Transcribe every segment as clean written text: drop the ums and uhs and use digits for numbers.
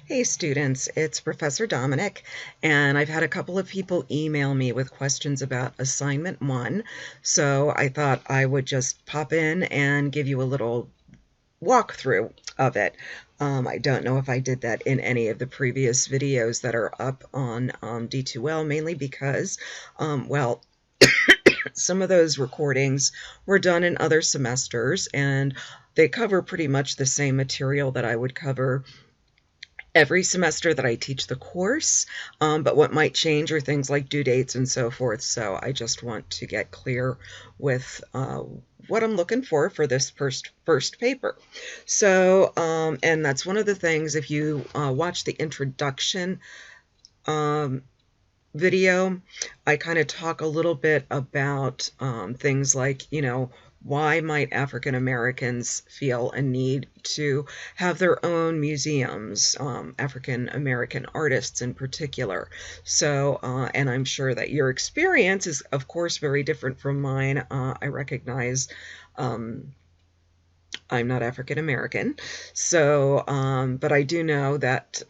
Hey students, it's Professor Dominic, and I've had a couple of people email me with questions about assignment one, so I thought I would just pop in and give you a little walkthrough of it. I don't know if I did that in any of the previous videos that are up on D2L, mainly because, well, some of those recordings were done in other semesters, and they cover pretty much the same material that I would cover every semester that I teach the course, but what might change are things like due dates and so forth. So I just want to get clear with what I'm looking for this first paper. So, and that's one of the things, if you watch the introduction video, I kind of talk a little bit about things like, why might African Americans feel a need to have their own museums, African American artists in particular. So, and I'm sure that your experience is, of course, very different from mine. I recognize I'm not African American. So, but I do know that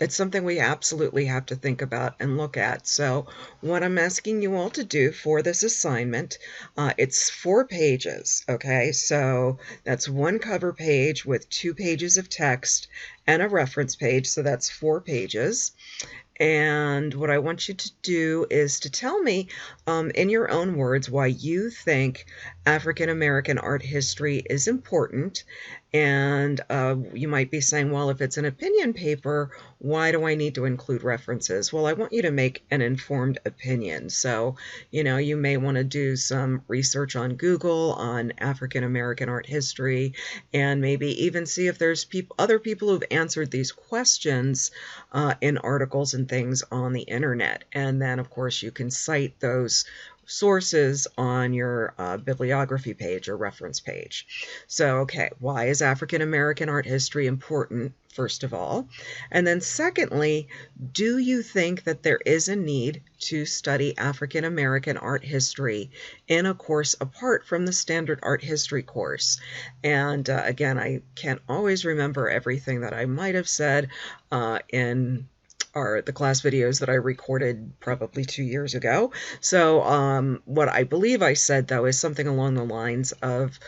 it's something we absolutely have to think about and look at. So what I'm asking you all to do for this assignment, it's 4 pages, okay? So that's one cover page with 2 pages of text and a reference page, so that's 4 pages. And what I want you to do is to tell me, in your own words, why you think African American art history is important. And you might be saying, well, if it's an opinion paper, why do I need to include references? Well, I want you to make an informed opinion. So, you may want to do some research on Google on African American art history, and maybe even see if there's other people who've answered these questions in articles and things on the internet. And then, of course, you can cite those sources on your bibliography page or reference page. So, okay, why is African American art history important, first of all? And then secondly, do you think that there is a need to study African American art history in a course apart from the standard art history course? And again, I can't always remember everything that I might have said in the class videos that I recorded probably 2 years ago. So what I believe I said, though, is something along the lines of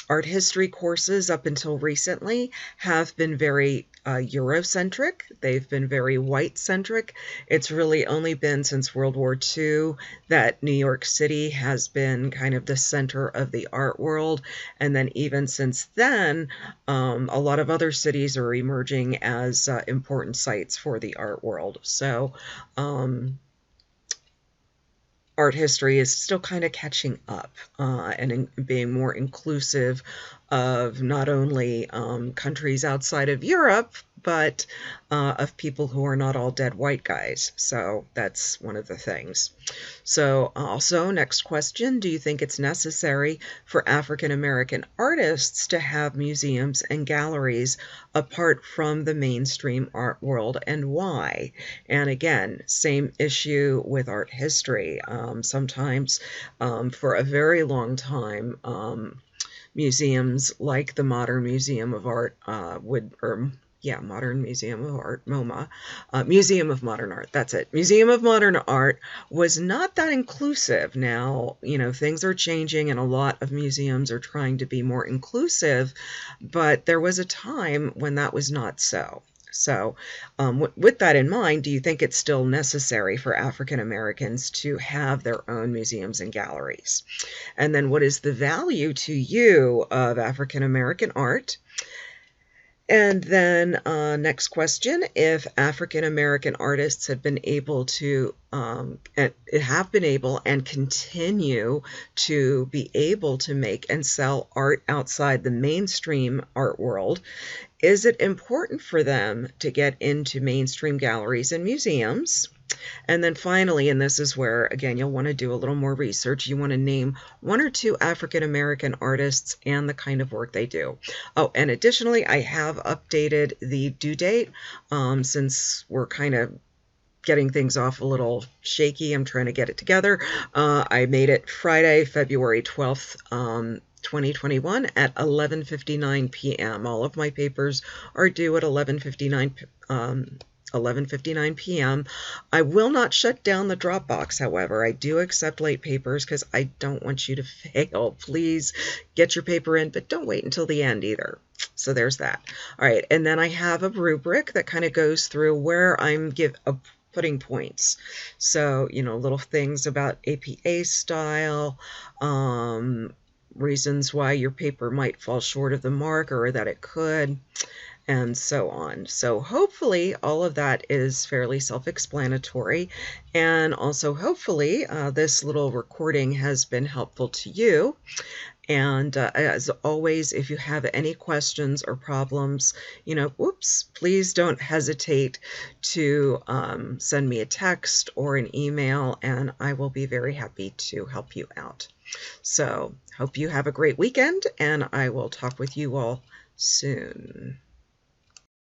art history courses up until recently have been very Eurocentric. They've been very white-centric. It's really only been since World War II that New York City has been kind of the center of the art world. And then even since then, a lot of other cities are emerging as important sites for the art world. So art history is still kind of catching up and being more inclusive of not only countries outside of Europe, but of people who are not all dead white guys. So that's one of the things. So also, next question, do you think it's necessary for African American artists to have museums and galleries apart from the mainstream art world, and why? And again, same issue with art history. Sometimes for a very long time, museums like the Modern Museum of Art Modern Museum of Art, MoMA, Museum of Modern Art, that's it. Museum of Modern Art was not that inclusive. Now, things are changing and a lot of museums are trying to be more inclusive, but there was a time when that was not so. So with that in mind, do you think it's still necessary for African Americans to have their own museums and galleries? And then what is the value to you of African American art? And then next question, if African American artists have been able to and continue to be able to make and sell art outside the mainstream art world, is it important for them to get into mainstream galleries and museums? And then finally, and this is where, again, you'll want to do a little more research, you want to name 1 or 2 African American artists and the kind of work they do. Oh, and additionally, I have updated the due date since we're kind of getting things off a little shaky. I'm trying to get it together. I made it Friday, February 12th, 2021 at 11:59 p.m. All of my papers are due at 11:59 p.m. I will not shut down the Dropbox, however. I do accept late papers because I don't want you to fail. Please get your paper in, but don't wait until the end either. So there's that. All right, and then I have a rubric that kind of goes through where I'm putting points. So, little things about APA style, reasons why your paper might fall short of the mark or that it could, and so on. So hopefully all of that is fairly self-explanatory, and also hopefully this little recording has been helpful to you. And as always, if you have any questions or problems, please don't hesitate to send me a text or an email, and I will be very happy to help you out. So hope you have a great weekend, and I will talk with you all soon.